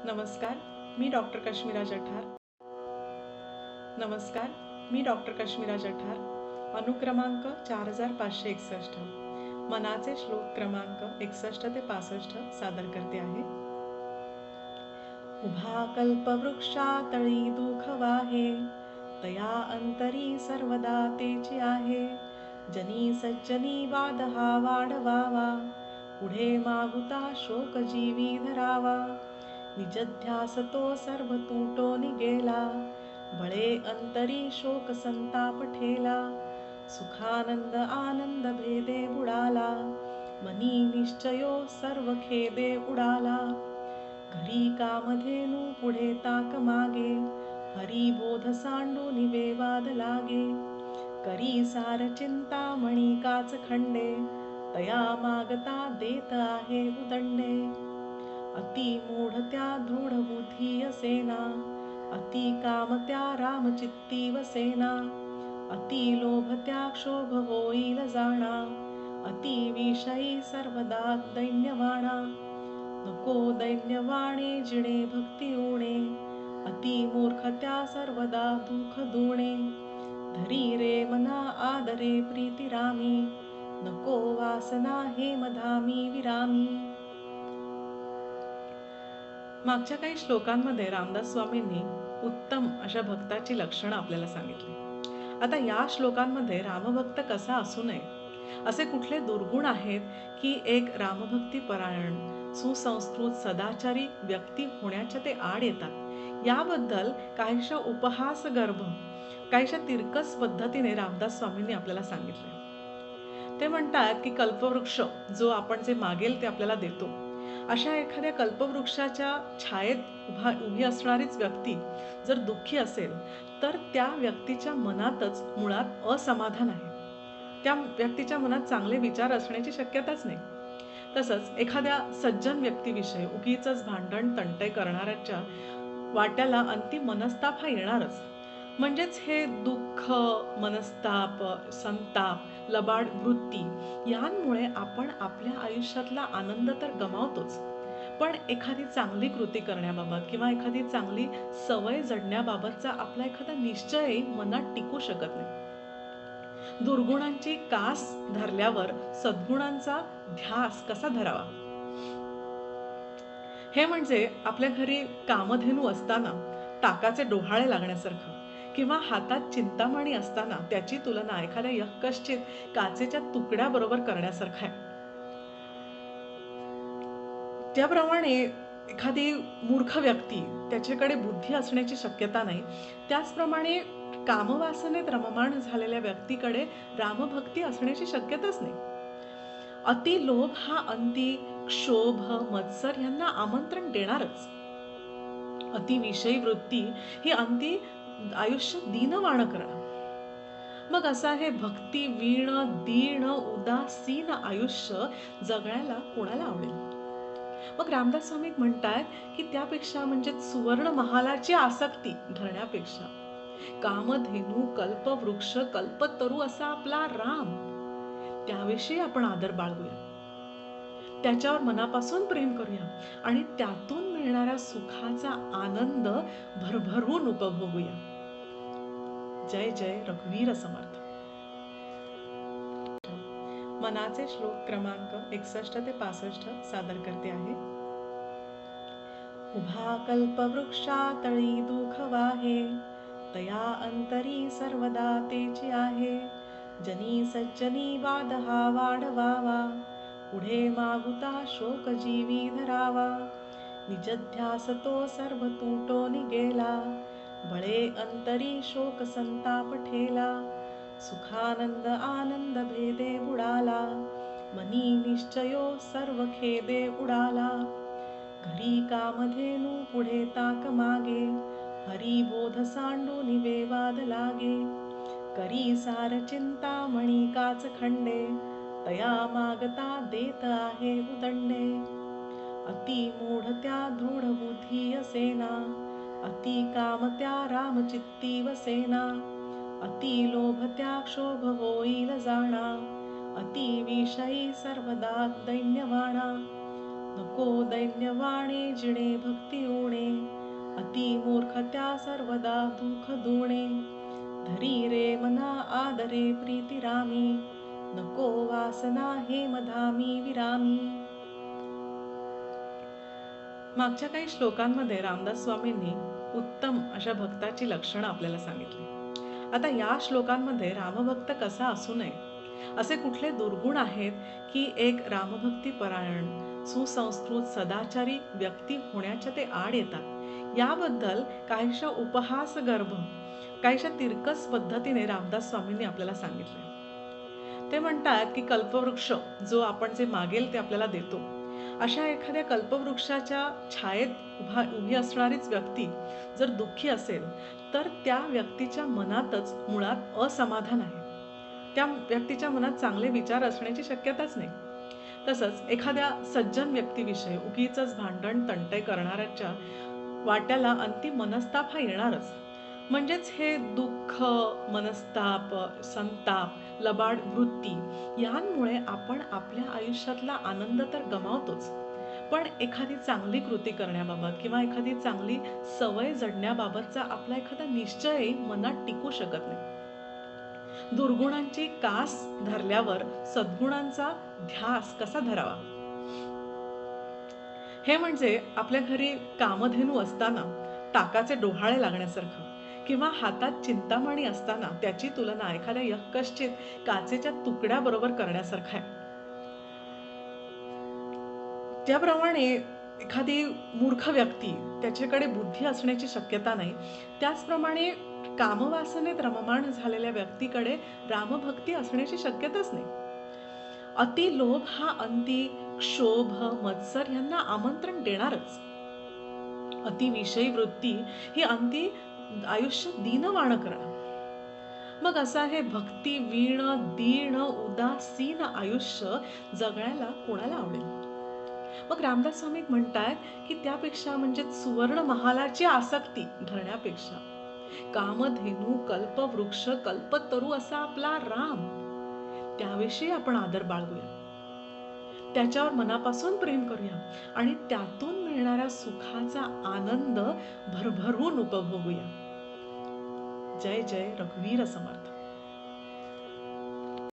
नमस्कार, मी डॉक्टर कश्मीरा जठार. नमस्कार, मी डॉक्टर कश्मीरा जठार. अनुक्रमांक 4561. मनाचे श्लोक क्रमांक 61 ते 65 सादर करते आहे. उभा कल्पवृक्षातळी दुःख वाहे, तया अंतरी सर्वदा तेची आहे. जनी सज्जनी वाद हा वाढवावा, पुढे मागुता शोक जीवी धरावा. निजध्यास तो सर्व तुटोन गेला, बळे अंतरी शोक संताप ठेला. सुखानंद आनंद भेदे बुडाला, मनी निश्चयो सर्व खेदे उडाला. घरी कामधेनू पुढे ताक मागे, हरी बोध सांडून वेवाद लागे. करी सार चिंतामणी काच खंडे, तया मागता देत आहे उदंडे. अति मूढ त्या दृढ बुद्धी असेना, अति काम त्या रामचित्ती वसेना. अति लोभ त्या क्षोभ होईल जाणा, अति विषयी सर्वदा दैन्यवाणा. नको दैन्यवाणे जिणे भक्ती उणे, अति मूर्ख त्या सर्वदा दुःख दुणे. धरी रे मना आदरे प्रीती रामी, नको वासना हे मधामी विरामी. मागच्या काही श्लोकांमध्ये रामदास स्वामींनी उत्तम अशा भक्ताची लक्षणं आपल्याला सांगितली. आता या श्लोकांमध्ये रामभक्त कसा असू नये, असे कुठले दुर्गुण आहेत की एक रामभक्ती परायण सुसंस्कृत सदाचारी व्यक्ती होण्याच्या ते आड येतात, याबद्दल काहीशा उपहास गर्भ काहीशा तिरकस पद्धतीने रामदास स्वामींनी आपल्याला सांगितले. ते म्हणतात की कल्पवृक्ष जो आपण जे मागेल ते आपल्याला देतो, अशा एखाद्या कल्पवृक्षाच्या छायेत उभी असणारीच व्यक्ती जर दुःखी असेल, तर त्या व्यक्तीच्या मनातच मुळात असमाधान आहे. त्या व्यक्तीच्या मनात चांगले विचार असण्याची शक्यताच नाही. तसंच एखाद्या सज्जन व्यक्तीविषयी उगीचच भांडण तंटे करणाऱ्याच्या वाट्याला अंतिम मनस्ताप हा येणारच. म्हणजेच हे दुःख, मनस्ताप, संताप, लबाड वृत्ती यांमुळे आपण आपल्या आयुष्यातला आनंद तर गमावतोच, पण एखादी चांगली कृती करण्याबाबत किंवा एखादी चांगली सवय जडण्याबाबतचा आपला एखादा निश्चयही मनात टिकू शकत नाही. दुर्गुणांची कास धरल्यावर सद्गुणांचा ध्यास कसा धरावा? हे म्हणजे आपल्या घरी कामधेनू असताना ताकाचे डोहाळे लागण्यासारखं, किंवा हातात चिंतामणी असताना त्याची तुलना एखाद्या यःकश्चित काचेच्या तुकड्याबरोबर करण्यासारखं आहे. त्याप्रमाणे एखादी मूर्ख व्यक्ती, त्याच्याकडे बुद्धी असण्याची शक्यता नाही, त्याचप्रमाणे कामवासनेत रममाण झालेल्या व्यक्तीकडे रामभक्ती असण्याची शक्यताच नाही. अति लोभ हा अंती क्षोभ, मत्सर यांना आमंत्रण देणारच. अतिविषयी वृत्ती ही अंती आयुष्य दीनवाण करणं. मग असं हे भक्ती वीण दीन उदासीन आयुष्य जगण्याला कोणाला आवडेल? मग रामदास स्वामी म्हणतात की त्यापेक्षा म्हणजे सुवर्ण महालाची आसक्ती धरण्यापेक्षा कामधेनू, कल्पवृक्ष, कल्पतरू असा आपला राम, त्याविषयी आपण आदर बाळगूया, त्याच्यावर मनापासून प्रेम करूया आणि त्यातून मिळणाऱ्या सुखाचा आनंद भरभरून उपभोगूया. जय जय रघुवीर समर्थ. मनाचे श्लोक क्रमांक 61 ते 65 सादर करते आहे. उभा कल्पवृक्षातळी दुःख वाहे, तया अंतरी सर्वदा तेची आहे. जनी सज्जनी वाद हा वाढवावा, पुढे मागुता शोक जीवी धरावा. निजध्यास तो सर्व तुटोन गेला, बळे अंतरी शोक संताप ठेला. सुखानंद आनंद भेदे बुडाला, मनी निश्चयो सर्व खेदे उडाला. घरी कामधेनू पुढे ताक मागे, हरी बोध सांडून वेवाद लागे. करी सार चिंतामणी काच खंडे, तया मागता देत आहे उदंडे. अति मूढ त्या दृढ बुद्धी असेना, अति काम त्या रामचित्ती वसेना. अति लोभ त्या क्षोभ होईल जाणा, अति विषयी सर्वदा दैन्यवाणा. नको दैन्यवाणे जिणे भक्ती उणे, अति मूर्ख त्या सर्वदा दुःख दुणे. धरी रे मना आदरे प्रीती रामी, नको वासना हे मधामी विरामी. मागच्या काही श्लोकांमध्ये रामदास स्वामींनी उत्तम अशा भक्ताची लक्षणं आपल्याला सांगितली. आता या श्लोकांमध्ये रामभक्त कसा असू नये असे कुठले दुर्गुण आहेत की एक रामभक्ती परायण, सुसंस्कृत, सदाचारी व्यक्ती होण्याच्या ते आड येतात, याबद्दल काहीशा उपहास गर्भ, काहीशा तिरकस पद्धतीने रामदास स्वामींनी आपल्याला सांगितले. ते म्हणतात की कल्पवृक्ष जो आपण जे मागेल ते आपल्याला देतो, अशा एखाद्या कल्पवृक्षाच्या छायेत उभी असणारीच व्यक्ती जर दुःखी असेल तर त्या व्यक्तीच्या मनातच मुळात असमाधान आहे. त्या व्यक्तीच्या मनात चांगले विचार असण्याची शक्यताच नाही. तसंच एखाद्या सज्जन व्यक्तीविषयी उगीचच भांडण तंटे करणाऱ्याच्या वाट्याला अंतिम मनस्ताप हा येणारच. म्हणजेच हे दुःख, मनस्ताप, संताप, लबाड वृत्ती यांमुळे आपण आपल्या आयुष्यातला आनंद तर गमावतोच, पण एखादी चांगली कृती करण्याबाबत किंवा एखादी चांगली सवय जडण्याबाबतचा आपला एखादा निश्चयही मनात टिकू शकत नाही. दुर्गुणांची कास धरल्यावर सद्गुणांचा ध्यास कसा धरावा? हे म्हणजे आपल्या घरी कामधेनू असताना ताकाचे डोहाळे लागण्यासारखं, किंवा हातात चिंतामणी असताना त्याची तुलना एखाद्या यक्कश्चित काचेच्या तुकड्याबरोबर करण्यासारखं आहे. ज्याप्रमाणे एखादी मूर्ख व्यक्ती, त्याच्याकडे बुद्धी असण्याची शक्यता नाही, त्याचप्रमाणे कामवासनेत रममाण झालेल्या व्यक्तीकडे रामभक्ती असण्याची शक्यताच नाही. अतिलोभ हा अंती क्षोभ, मत्सर यांना आमंत्रण देणारच. अतिविषयी वृत्ती ही अंती आयुष्य दीनवाण करणं. मग असा हे भक्ती वीण दीन उदासीन आयुष्य जगायला कोणाला आवडेल? मग रामदास स्वामी म्हणतात की त्यापेक्षा म्हणजे सुवर्ण महालाची आसक्ती धरण्यापेक्षा कामधेनू, कल्पवृक्ष, कल्पतरू असा आपला राम, त्याविषयी आपण आदर बाळगूया, त्याच्यावर मनापासून प्रेम करूया आणि त्यातून मिळणाऱ्या सुखाचा आनंद भरभरून उपभोगूया. जय जय रघुवीर समर्थ.